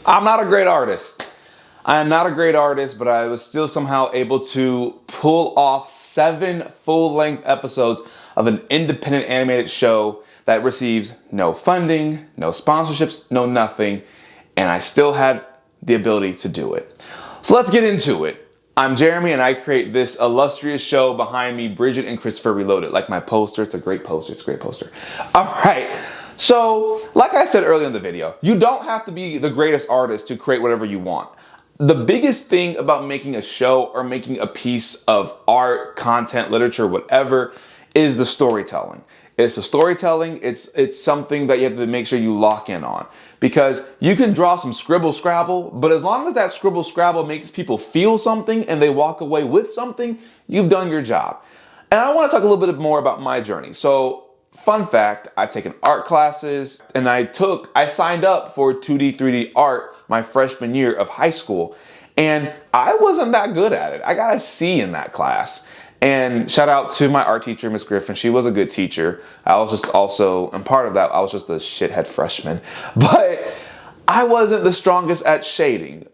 I'm not a great artist. I am not a great artist, but I was still somehow able to pull off 7 full-length episodes of an independent animated show that receives no funding, no sponsorships, no nothing, and I still had the ability to do it. So let's get into it. I'm Jeremy and I create this illustrious show behind me, Bridget and Christopher Reloaded. Like my poster, it's a great poster, it's a great poster. All right, so like I said earlier in the video, you don't have to be the greatest artist to create whatever you want. The biggest thing about making a show or making a piece of art, content, literature, whatever, is the storytelling. It's the storytelling, it's something that you have to make sure you lock in on. Because you can draw some scribble scrabble, but as long as that scribble scrabble makes people feel something and they walk away with something, you've done your job. And I want to talk a little bit more about my journey. So, fun fact, I've taken art classes and I signed up for 2D, 3D art my freshman year of high school. And I wasn't that good at it. I got a C in that class. And shout out to my art teacher, Miss Griffin. She was a good teacher. I was just also, and part of that, I was just a shithead freshman. But I wasn't the strongest at shading,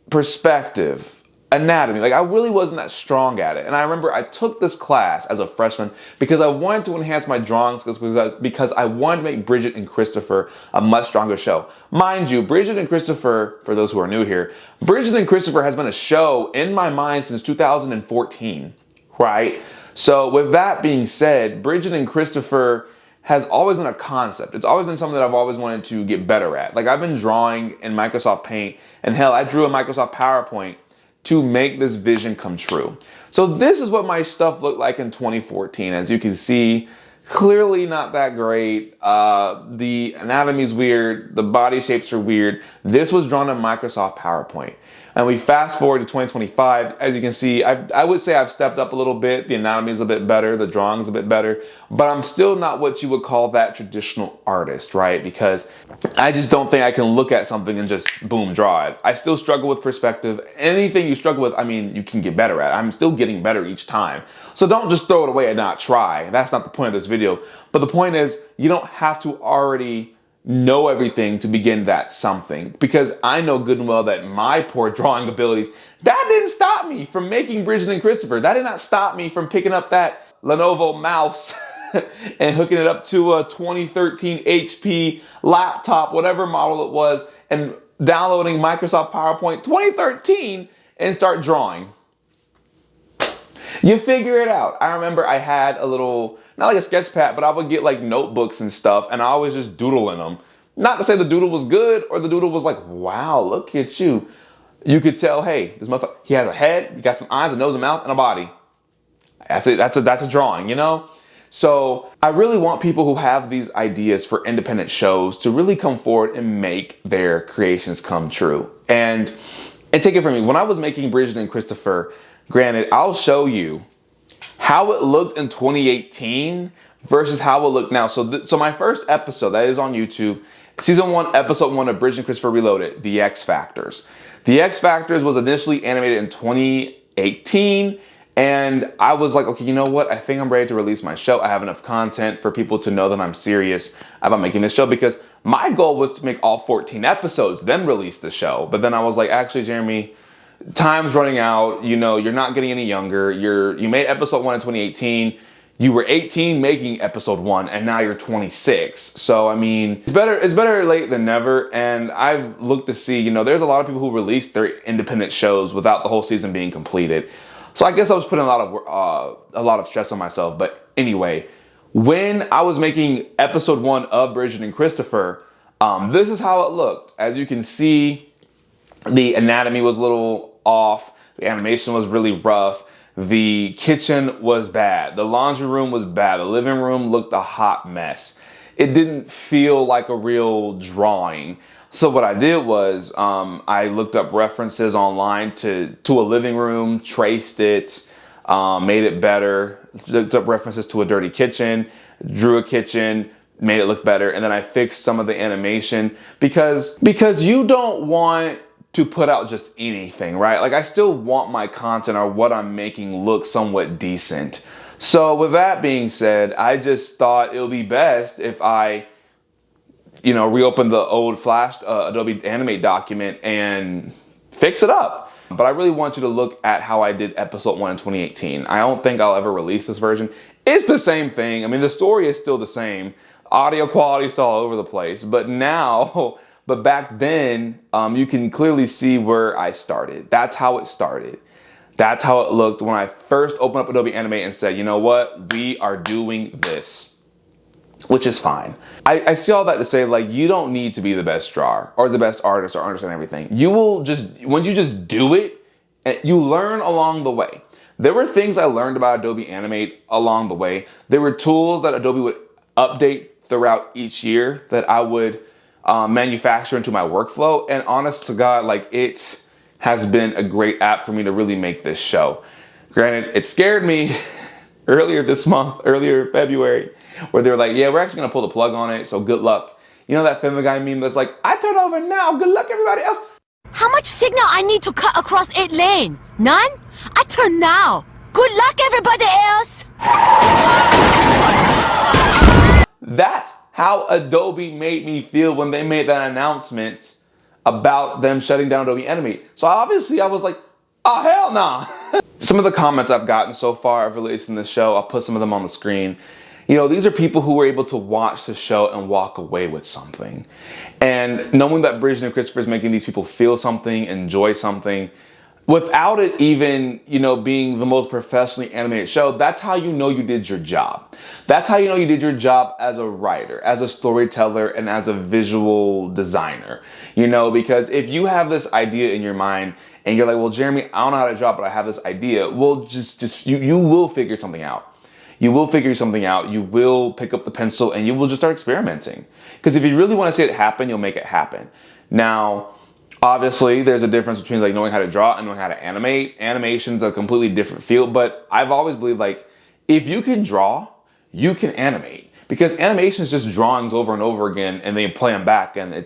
perspective, anatomy. Like I really wasn't that strong at it. And I remember I took this class as a freshman because I wanted to enhance my drawing skills because I wanted to make Bridget and Christopher a much stronger show. Mind you, Bridget and Christopher, for those who are new here, Bridget and Christopher has been a show in my mind since 2014. Right? So with that being said, Bridget and Christopher has always been a concept. It's always been something that I've always wanted to get better at. Like I've been drawing in Microsoft Paint, and hell, I drew a Microsoft PowerPoint to make this vision come true. So this is what my stuff looked like in 2014. As you can see, clearly not that great. The anatomy's weird. The body shapes are weird. This was drawn in Microsoft PowerPoint. And we fast forward to 2025. As you can see, I would say I've stepped up a little bit. The anatomy is a bit better. The drawing's a bit better. But I'm still not what you would call that traditional artist, right? Because I just don't think I can look at something and just, boom, draw it. I still struggle with perspective. Anything you struggle with, I mean, you can get better at. I'm still getting better each time. So don't just throw it away and not try. That's not the point of this video. But the point is, you don't have to already know everything to begin that something, because I know good and well that my poor drawing abilities, that didn't stop me from making Bridget and Christopher. That did not stop me from picking up that Lenovo mouse and hooking it up to a 2013 HP laptop, whatever model it was, and downloading Microsoft PowerPoint 2013 and start drawing. You figure it out. I remember I had a little, not like a sketch pad, but I would get like notebooks and stuff, and I always just doodle in them. Not to say the doodle was good or the doodle was like, wow, look at you. You could tell, hey, this motherfucker, he has a head, he got some eyes, a nose, a mouth, and a body. That's it. That's a drawing, you know? So I really want people who have these ideas for independent shows to really come forward and make their creations come true. And take it from me, when I was making Bridget and Christopher, granted, I'll show you how it looked in 2018 versus how it looked now. So my first episode, that is on YouTube, season 1, episode 1 of Bridget and Christopher Reloaded, The X Factors. The X Factors was initially animated in 2018, and I was like, okay, you know what? I think I'm ready to release my show. I have enough content for people to know that I'm serious about making this show, because my goal was to make all 14 episodes, then release the show. But then I was like, actually, Jeremy, time's running out. You know, you're not getting any younger. You made episode 1 in 2018. You were 18 making episode 1, and now you're 26. So I mean, it's better late than never. And I've looked to see, you know, there's a lot of people who release their independent shows without the whole season being completed. So I guess I was putting a lot of stress on myself. But anyway, when I was making episode 1 of Bridget and Christopher, this is how it looked. As you can see, the anatomy was a little off. The animation was really rough. The kitchen was bad. The laundry room was bad. The living room looked a hot mess. It didn't feel like a real drawing. So what I did was I looked up references online to a living room, traced it, made it better, looked up references to a dirty kitchen, drew a kitchen, made it look better, and then I fixed some of the animation because you don't want to put out just anything, right? Like I still want my content or what I'm making look somewhat decent. So with that being said, I just thought it would be best if I reopen the old Flash Adobe Animate document and fix it up. But I really want you to look at how I did episode 1 in 2018. I don't think I'll ever release this version. It's the same thing. I mean, the story is still the same. Audio quality is all over the place. But now, but back then, you can clearly see where I started. That's how it started. That's how it looked when I first opened up Adobe Animate and said, you know what, we are doing this, which is fine. I see all that to say, like, you don't need to be the best drawer or the best artist or understand everything. You will just, once you just do it, you learn along the way. There were things I learned about Adobe Animate along the way. There were tools that Adobe would update throughout each year that I would manufacture into my workflow. And honest to God, like, it has been a great app for me to really make this show. Granted, it scared me earlier February, where they were like, yeah, we're actually gonna pull the plug on it, so good luck. You know that Family Guy meme that's like, I turn over now, good luck everybody else. How much signal I need to cut across 8 lane? None? I turn now. Good luck everybody else. That's how Adobe made me feel when they made that announcement about them shutting down Adobe Animate. So obviously I was like, oh, hell nah. Some of the comments I've gotten so far of releasing this show, I'll put some of them on the screen. These are people who were able to watch the show and walk away with something. And knowing that Bridget and Christopher is making these people feel something, enjoy something, without it even, being the most professionally animated show, that's how you know you did your job. That's how you know you did your job as a writer, as a storyteller, and as a visual designer. Because if you have this idea in your mind and you're like, well, Jeremy, I don't know how to draw, but I have this idea. Well, you will figure something out. You will figure something out. You will pick up the pencil and you will just start experimenting. Because if you really want to see it happen, you'll make it happen. Now, obviously, there's a difference between like knowing how to draw and knowing how to animate. Animation's a completely different field, but I've always believed like if you can draw, you can animate. Because animation is just drawings over and over again, and then you play them back, and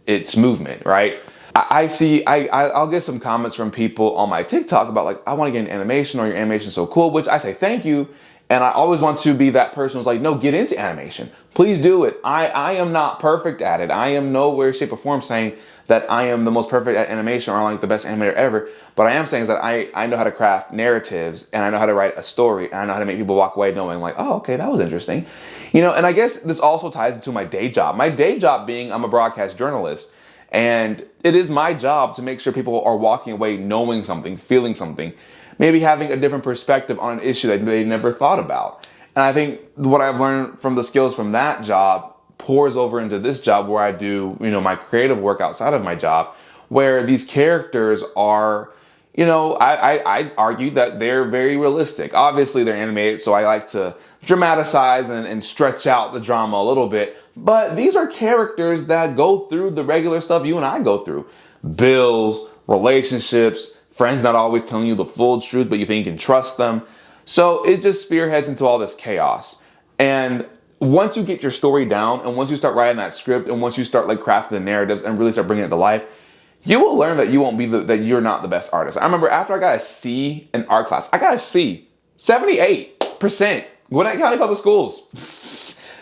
it's movement, right? I'll get some comments from people on my TikTok about like, I want to get an animation, or your animation is so cool, which I say thank you. And I always want to be that person who's like, no, get into animation. Please do it. I am not perfect at it. I am nowhere, shape, or form saying that I am the most perfect at animation or like the best animator ever. But I am saying is that I know how to craft narratives, and I know how to write a story, and I know how to make people walk away knowing like, oh, okay, that was interesting. And I guess this also ties into my day job. My day job being I'm a broadcast journalist. And it is my job to make sure people are walking away knowing something, feeling something, maybe having a different perspective on an issue that they never thought about. And I think what I've learned from the skills from that job pours over into this job where I do, my creative work outside of my job, where these characters are, I argue that they're very realistic. Obviously, they're animated, so I like to dramatize and stretch out the drama a little bit. But these are characters that go through the regular stuff you and I go through. Bills, relationships, friends not always telling you the full truth, but you think you can trust them. So it just spearheads into all this chaos. And once you get your story down, and once you start writing that script, and once you start like crafting the narratives and really start bringing it to life, you will learn that you won't be that you're not the best artist. I remember after I got a C in art class, I got a C, 78%. Gwinnett County Public Schools,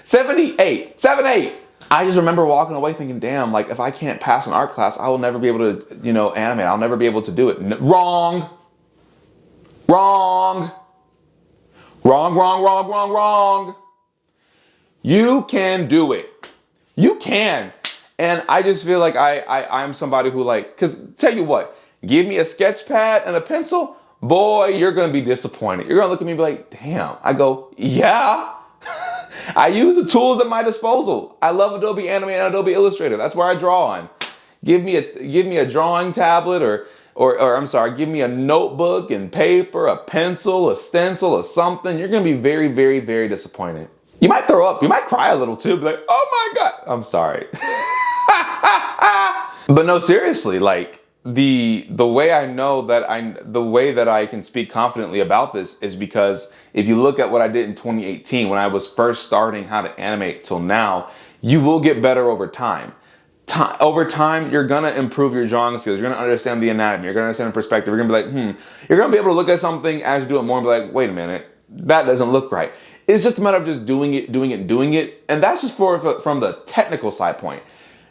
78. I just remember walking away thinking, damn, like if I can't pass an art class, I will never be able to, animate. I'll never be able to do it. Wrong. You can do it. You can. And I just feel like I'm somebody who like, cause tell you what, give me a sketch pad and a pencil, boy, you're gonna be disappointed. You're gonna look at me and be like, damn. I go, yeah. I use the tools at my disposal. I love Adobe Animate and Adobe Illustrator. That's where I draw on. Give me a drawing tablet or I'm sorry, give me a notebook and paper, a pencil, a stencil, or something. You're gonna be very, very, very disappointed. You might throw up. You might cry a little too. Be like, oh my God. I'm sorry. But no, seriously, like the way I know that the way that I can speak confidently about this is because if you look at what I did in 2018 when I was first starting how to animate till now, you will get better over time. Over time, you're gonna improve your drawing skills. You're gonna understand the anatomy. You're gonna understand the perspective. You're gonna be like, You're gonna be able to look at something as you do it more and be like, wait a minute, that doesn't look right. It's just a matter of just doing it. And that's just from the technical side point.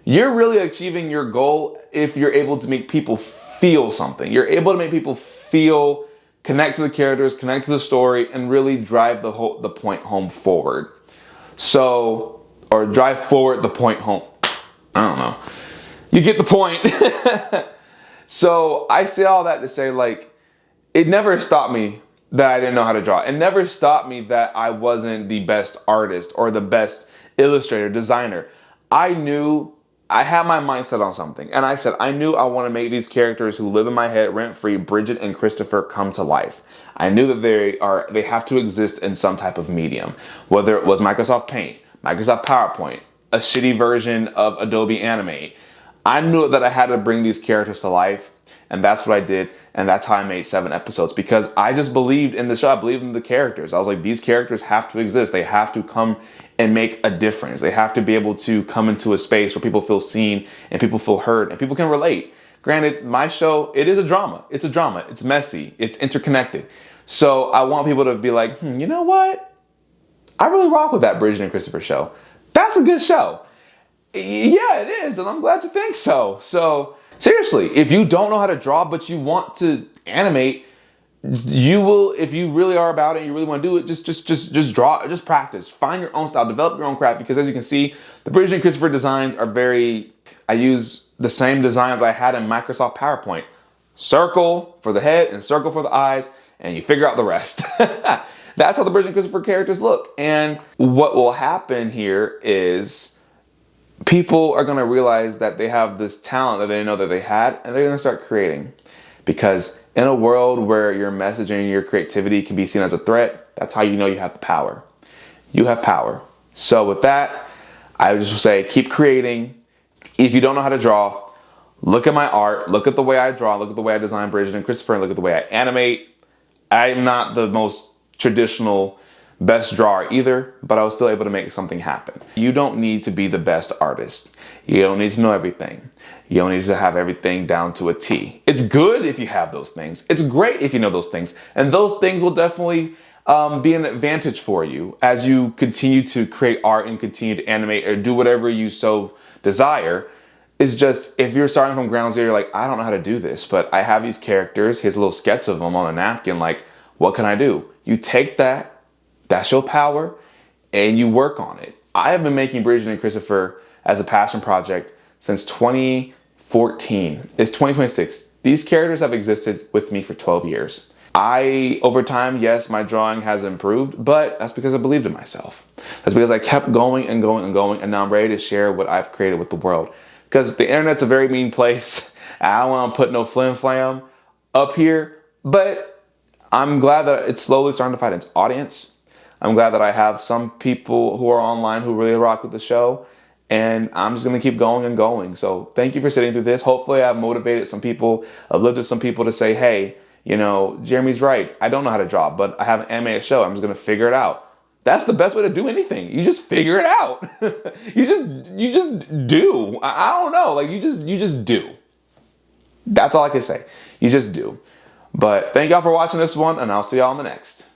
You're really achieving your goal if you're able to make people feel something. You're able to make people feel, connect to the characters, connect to the story, and really drive the point home forward. So, or drive forward the point home. I don't know. You get the point. So I say all that to say, like, it never stopped me that I didn't know how to draw. It never stopped me that I wasn't the best artist or the best illustrator, designer. I knew I had my mindset on something. And I said, I knew I want to make these characters who live in my head rent-free, Bridget and Christopher, come to life. I knew that they have to exist in some type of medium, whether it was Microsoft Paint, Microsoft PowerPoint, a shitty version of Adobe Animate. I knew that I had to bring these characters to life, and that's what I did, and that's how I made 7 episodes, because I just believed in the show. I believed in the characters. I was like, these characters have to exist. They have to come and make a difference. They have to be able to come into a space where people feel seen and people feel heard and people can relate. Granted, my show, it is a drama. It's a drama. It's messy. It's interconnected. So I want people to be like, you know what? I really rock with that Bridget and Christopher show. That's a good show. Yeah, it is, and I'm glad you think so. So seriously, if you don't know how to draw but you want to animate, you will, if you really are about it and you really want to do it, just draw, just practice. Find your own style, develop your own craft, because as you can see, the Bridget and Christopher designs are I use the same designs I had in Microsoft PowerPoint. Circle for the head and circle for the eyes, and you figure out the rest. That's how the Bridget and Christopher characters look. And what will happen here is people are going to realize that they have this talent that they didn't know that they had, and they're going to start creating. Because in a world where your messaging and your creativity can be seen as a threat, that's how you know you have the power. You have power. So with that, I would just say keep creating. If you don't know how to draw, look at my art, look at the way I draw, look at the way I design Bridget and Christopher, and look at the way I animate. I'm not the most traditional best drawer either, but I was still able to make something happen. You don't need to be the best artist. You don't need to know everything. You don't need to have everything down to a T. It's good if you have those things. It's great if you know those things. And those things will definitely be an advantage for you as you continue to create art and continue to animate or do whatever you so desire. It's just, if you're starting from ground zero, you're like, I don't know how to do this, but I have these characters, here's a little sketch of them on a napkin, like, what can I do? You take that's your power, and you work on it. I have been making Bridget and Christopher as a passion project since 2014. It's 2026. These characters have existed with me for 12 years. Over time, yes, my drawing has improved, but that's because I believed in myself. That's because I kept going and going and going, and now I'm ready to share what I've created with the world. Because the internet's a very mean place. I don't want to put no flim flam up here, but I'm glad that it's slowly starting to find its audience. I'm glad that I have some people who are online who really rock with the show, and I'm just going to keep going and going. So thank you for sitting through this. Hopefully I've motivated some people. I've lived with some people to say, hey, you know, Jeremy's right. I don't know how to draw, but I have an animated show. I'm just going to figure it out. That's the best way to do anything. You just figure it out. you just do. I don't know. Like you just do. That's all I can say. You just do. But thank y'all for watching this one, and I'll see y'all in the next.